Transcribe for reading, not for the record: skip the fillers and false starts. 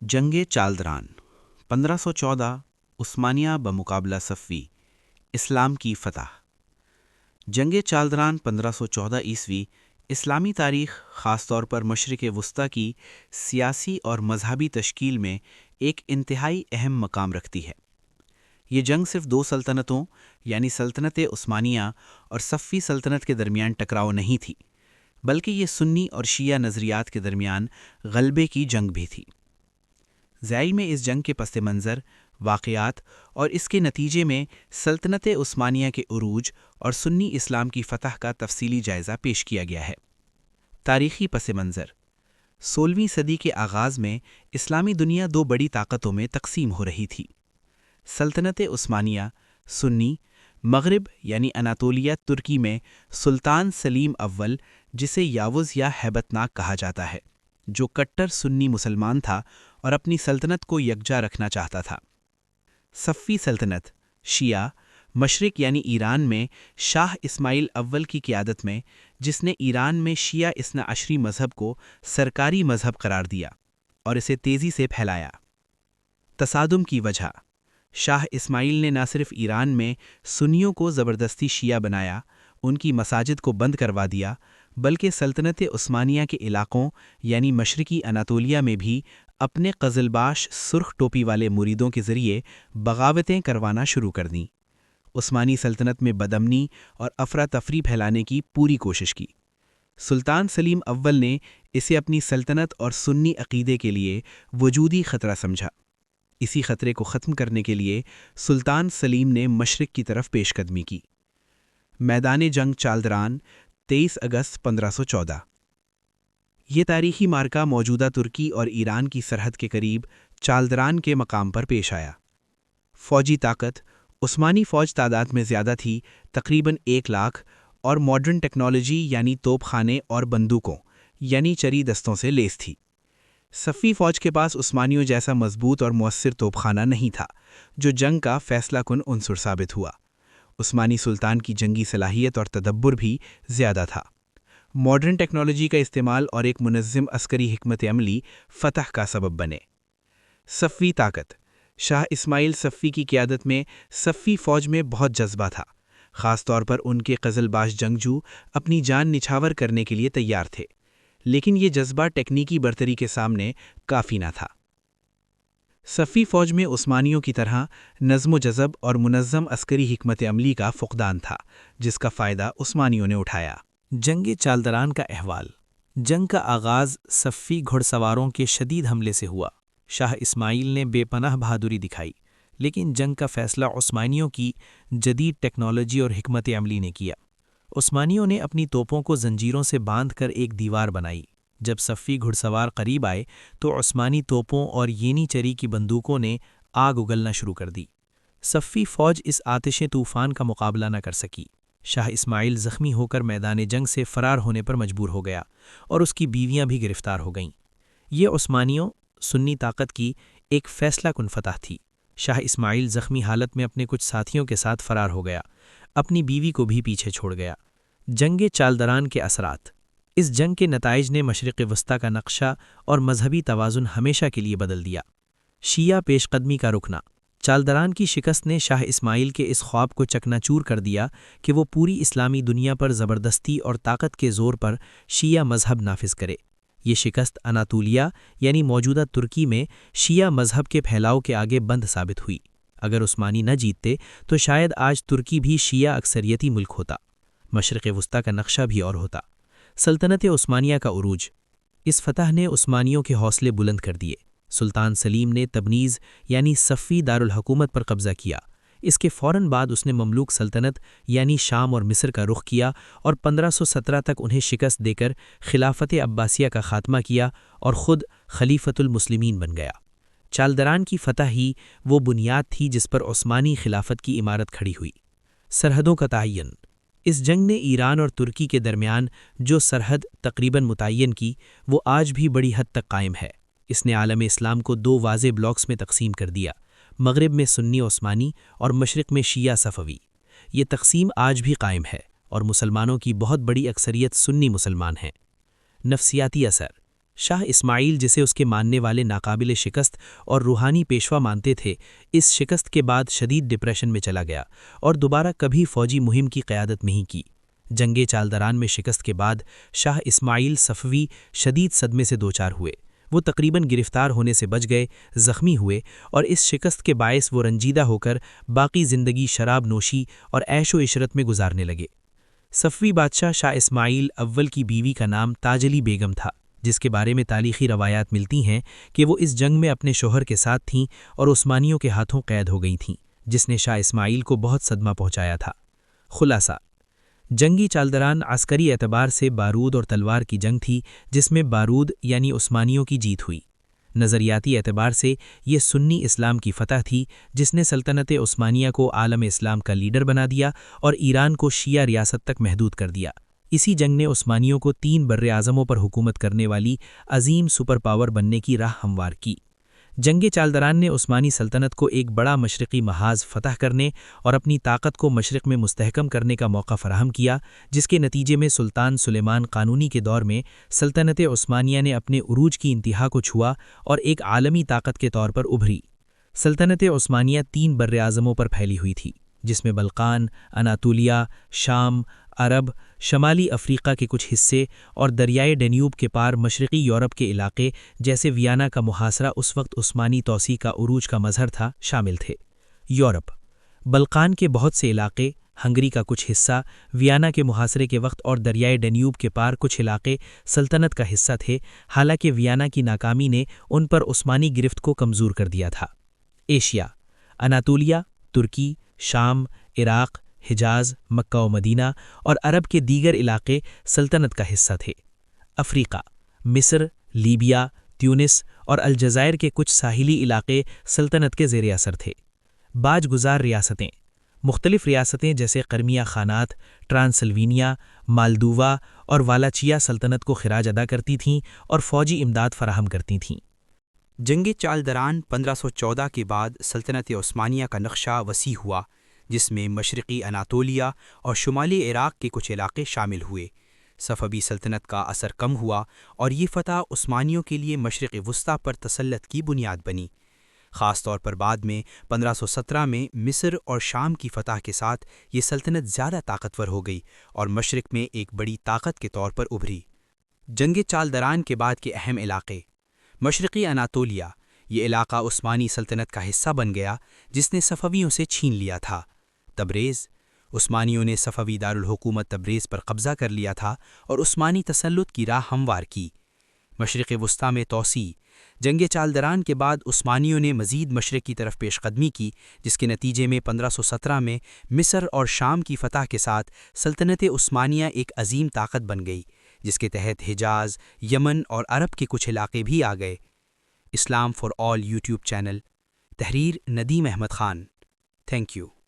جنگ چالدران 1514 عثمانیہ بمقابلہ صفوی اسلام کی فتح۔ جنگ چالدران 1514 عیسوی اسلامی تاریخ خاص طور پر مشرق وسطیٰ کی سیاسی اور مذہبی تشکیل میں ایک انتہائی اہم مقام رکھتی ہے۔ یہ جنگ صرف دو سلطنتوں یعنی سلطنت عثمانیہ اور صفوی سلطنت کے درمیان ٹکراؤ نہیں تھی، بلکہ یہ سنی اور شیعہ نظریات کے درمیان غلبے کی جنگ بھی تھی۔ ذیل میں اس جنگ کے پس منظر، واقعات اور اس کے نتیجے میں سلطنت عثمانیہ کے عروج اور سنی اسلام کی فتح کا تفصیلی جائزہ پیش کیا گیا ہے۔ تاریخی پس منظر: 16ویں صدی کے آغاز میں اسلامی دنیا دو بڑی طاقتوں میں تقسیم ہو رہی تھی۔ سلطنت عثمانیہ سنی، مغرب یعنی اناطولیہ ترکی میں سلطان سلیم اول، جسے یاوز یا ہیبت ناک کہا جاتا ہے، جو کٹر سنی مسلمان تھا اور اپنی سلطنت کو یکجا رکھنا چاہتا تھا۔ صفوی سلطنت شیعہ، مشرق یعنی ایران میں شاہ اسماعیل اول کی قیادت میں، جس نے ایران میں شیعہ اثنا عشری مذہب کو سرکاری مذہب قرار دیا اور اسے تیزی سے پھیلایا۔ تصادم کی وجہ: شاہ اسماعیل نے نہ صرف ایران میں سنیوں کو زبردستی شیعہ بنایا، ان کی مساجد کو بند کروا دیا، بلکہ سلطنت عثمانیہ کے علاقوں یعنی مشرقی اناطولیہ میں بھی اپنے قزلباش سرخ ٹوپی والے مریدوں کے ذریعے بغاوتیں کروانا شروع کر دیں۔ عثمانی سلطنت میں بدامنی اور افراتفری پھیلانے کی پوری کوشش کی۔ سلطان سلیم اول نے اسے اپنی سلطنت اور سنی عقیدے کے لیے وجودی خطرہ سمجھا۔ اسی خطرے کو ختم کرنے کے لیے سلطان سلیم نے مشرق کی طرف پیش قدمی کی۔ میدان جنگ چالدران 23 اگست 1514۔ یہ تاریخی مارکہ موجودہ ترکی اور ایران کی سرحد کے قریب چالدران کے مقام پر پیش آیا۔ فوجی طاقت: عثمانی فوج تعداد میں زیادہ تھی، تقریباً 1 لاکھ، اور ماڈرن ٹیکنالوجی یعنی توپ خانے اور بندوقوں یعنی چری دستوں سے لیس تھی۔ صفوی فوج کے پاس عثمانیوں جیسا مضبوط اور مؤثر توپ خانہ نہیں تھا، جو جنگ کا فیصلہ کن عنصر ثابت ہوا۔ عثمانی سلطان کی جنگی صلاحیت اور تدبر بھی زیادہ تھا۔ ماڈرن ٹیکنالوجی کا استعمال اور ایک منظم عسکری حکمت عملی فتح کا سبب بنے۔ صفوی طاقت: شاہ اسماعیل صفوی کی قیادت میں صفوی فوج میں بہت جذبہ تھا، خاص طور پر ان کے قزلباش جنگجو اپنی جان نچھاور کرنے کے لیے تیار تھے، لیکن یہ جذبہ ٹیکنیکی برتری کے سامنے کافی نہ تھا۔ صفوی فوج میں عثمانیوں کی طرح نظم و جذب اور منظم عسکری حکمت عملی کا فقدان تھا، جس کا فائدہ عثمانیوں نے اٹھایا۔ جنگ چالدران کا احوال: جنگ کا آغاز صفوی گھڑ سواروں کے شدید حملے سے ہوا۔ شاہ اسماعیل نے بے پناہ بہادری دکھائی، لیکن جنگ کا فیصلہ عثمانیوں کی جدید ٹیکنالوجی اور حکمت عملی نے کیا۔ عثمانیوں نے اپنی توپوں کو زنجیروں سے باندھ کر ایک دیوار بنائی۔ جب صفوی گھڑ سوار قریب آئے تو عثمانی توپوں اور یینی چری کی بندوقوں نے آگ اگلنا شروع کر دی۔ صفوی فوج اس آتش طوفان کا مقابلہ نہ کر سکی۔ شاہ اسماعیل زخمی ہو کر میدان جنگ سے فرار ہونے پر مجبور ہو گیا اور اس کی بیویاں بھی گرفتار ہو گئیں۔ یہ عثمانیوں سنی طاقت کی ایک فیصلہ کن فتح تھی۔ شاہ اسماعیل زخمی حالت میں اپنے کچھ ساتھیوں کے ساتھ فرار ہو گیا، اپنی بیوی کو بھی پیچھے چھوڑ گیا۔ جنگ چالدران کے اثرات: اس جنگ کے نتائج نے مشرق وسطیٰ کا نقشہ اور مذہبی توازن ہمیشہ کے لیے بدل دیا۔ شیعہ پیش قدمی کا رکنا: چالدران کی شکست نے شاہ اسماعیل کے اس خواب کو چکنا چور کر دیا کہ وہ پوری اسلامی دنیا پر زبردستی اور طاقت کے زور پر شیعہ مذہب نافذ کرے۔ یہ شکست اناطولیہ یعنی موجودہ ترکی میں شیعہ مذہب کے پھیلاؤ کے آگے بند ثابت ہوئی۔ اگر عثمانی نہ جیتتے تو شاید آج ترکی بھی شیعہ اکثریتی ملک ہوتا، مشرق وسطیٰ کا نقشہ بھی اور ہوتا۔ سلطنت عثمانیہ کا عروج: اس فتح نے عثمانیوں کے حوصلے بلند کر دیے۔ سلطان سلیم نے تبریز یعنی صفوی دارالحکومت پر قبضہ کیا۔ اس کے فوراً بعد اس نے مملوک سلطنت یعنی شام اور مصر کا رخ کیا اور 1517 تک انہیں شکست دے کر خلافت عباسیہ کا خاتمہ کیا اور خود خلیفۃ المسلمین بن گیا۔ چالدران کی فتح ہی وہ بنیاد تھی جس پر عثمانی خلافت کی عمارت کھڑی ہوئی۔ سرحدوں کا تعین: اس جنگ نے ایران اور ترکی کے درمیان جو سرحد تقریباً متعین کی، وہ آج بھی بڑی حد تک قائم ہے۔ اس نے عالم اسلام کو دو واضح بلاکس میں تقسیم کر دیا، مغرب میں سنی عثمانی اور مشرق میں شیعہ صفوی۔ یہ تقسیم آج بھی قائم ہے اور مسلمانوں کی بہت بڑی اکثریت سنی مسلمان ہیں۔ نفسیاتی اثر: شاہ اسماعیل، جسے اس کے ماننے والے ناقابل شکست اور روحانی پیشوا مانتے تھے، اس شکست کے بعد شدید ڈپریشن میں چلا گیا اور دوبارہ کبھی فوجی مہم کی قیادت نہیں کی۔ جنگ چالدران میں شکست کے بعد شاہ اسماعیل صفوی شدید صدمے سے دوچار ہوئے۔ وہ تقریباً گرفتار ہونے سے بچ گئے، زخمی ہوئے اور اس شکست کے باعث وہ رنجیدہ ہو کر باقی زندگی شراب نوشی اور عیش و عشرت میں گزارنے لگے۔ صفوی بادشاہ شاہ اسماعیل اول کی بیوی کا نام تاجلی بیگم تھا، جس کے بارے میں تاریخی روایات ملتی ہیں کہ وہ اس جنگ میں اپنے شوہر کے ساتھ تھیں اور عثمانیوں کے ہاتھوں قید ہو گئی تھیں، جس نے شاہ اسماعیل کو بہت صدمہ پہنچایا تھا۔ خلاصہ: جنگی چالدران عسکری اعتبار سے بارود اور تلوار کی جنگ تھی، جس میں بارود یعنی عثمانیوں کی جیت ہوئی۔ نظریاتی اعتبار سے یہ سنی اسلام کی فتح تھی، جس نے سلطنت عثمانیہ کو عالم اسلام کا لیڈر بنا دیا اور ایران کو شیعہ ریاست تک محدود کر دیا۔ اسی جنگ نے عثمانیوں کو 3 براعظموں پر حکومت کرنے والی عظیم سپر پاور بننے کی راہ ہموار کی۔ جنگ چالدران نے عثمانی سلطنت کو ایک بڑا مشرقی محاذ فتح کرنے اور اپنی طاقت کو مشرق میں مستحکم کرنے کا موقع فراہم کیا، جس کے نتیجے میں سلطان سلیمان قانونی کے دور میں سلطنت عثمانیہ نے اپنے عروج کی انتہا کو چھوا اور ایک عالمی طاقت کے طور پر ابھری۔ سلطنت عثمانیہ 3 براعظموں پر پھیلی ہوئی تھی، جس میں بلقان، اناطولیہ، شام، عرب، شمالی افریقہ کے کچھ حصے اور دریائے ڈینیوب کے پار مشرقی یورپ کے علاقے جیسے ویانا کا محاصرہ اس وقت عثمانی توسیع کا عروج کا مظہر تھا شامل تھے۔ یورپ: بلقان کے بہت سے علاقے، ہنگری کا کچھ حصہ، ویانا کے محاصرے کے وقت اور دریائے ڈینیوب کے پار کچھ علاقے سلطنت کا حصہ تھے، حالانکہ ویانا کی ناکامی نے ان پر عثمانی گرفت کو کمزور کر دیا تھا۔ ایشیا: اناطولیہ، ترکی، شام، عراق، حجاز، مکہ و مدینہ اور عرب کے دیگر علاقے سلطنت کا حصہ تھے۔ افریقہ: مصر، لیبیا، تیونس اور الجزائر کے کچھ ساحلی علاقے سلطنت کے زیر اثر تھے۔ باج گزار ریاستیں: مختلف ریاستیں جیسے قرمیہ خانات، ٹرانسلوینیا، مالدووا اور والاچیا سلطنت کو خراج ادا کرتی تھیں اور فوجی امداد فراہم کرتی تھیں۔ جنگ چالدران 1514 کے بعد سلطنت عثمانیہ کا نقشہ وسیع ہوا، جس میں مشرقی اناطولیہ اور شمالی عراق کے کچھ علاقے شامل ہوئے۔ صفوی سلطنت کا اثر کم ہوا اور یہ فتح عثمانیوں کے لیے مشرق وسطیٰ پر تسلط کی بنیاد بنی۔ خاص طور پر بعد میں 1517 میں مصر اور شام کی فتح کے ساتھ یہ سلطنت زیادہ طاقتور ہو گئی اور مشرق میں ایک بڑی طاقت کے طور پر ابھری۔ جنگ چالدران کے بعد کے اہم علاقے: مشرقی اناطولیہ، یہ علاقہ عثمانی سلطنت کا حصہ بن گیا جس نے صفویوں سے چھین لیا تھا۔ تبریز: عثمانیوں نے صفوی دارالحکومت تبریز پر قبضہ کر لیا تھا اور عثمانی تسلط کی راہ ہموار کی۔ مشرق وسطیٰ میں توسیع: جنگ چالدران کے بعد عثمانیوں نے مزید مشرق کی طرف پیش قدمی کی، جس کے نتیجے میں 1517 میں مصر اور شام کی فتح کے ساتھ سلطنت عثمانیہ ایک عظیم طاقت بن گئی، جس کے تحت حجاز، یمن اور عرب کے کچھ علاقے بھی آ گئے۔ Islam for all YouTube channel. تحریر ندیم احمد خان۔ Thank you.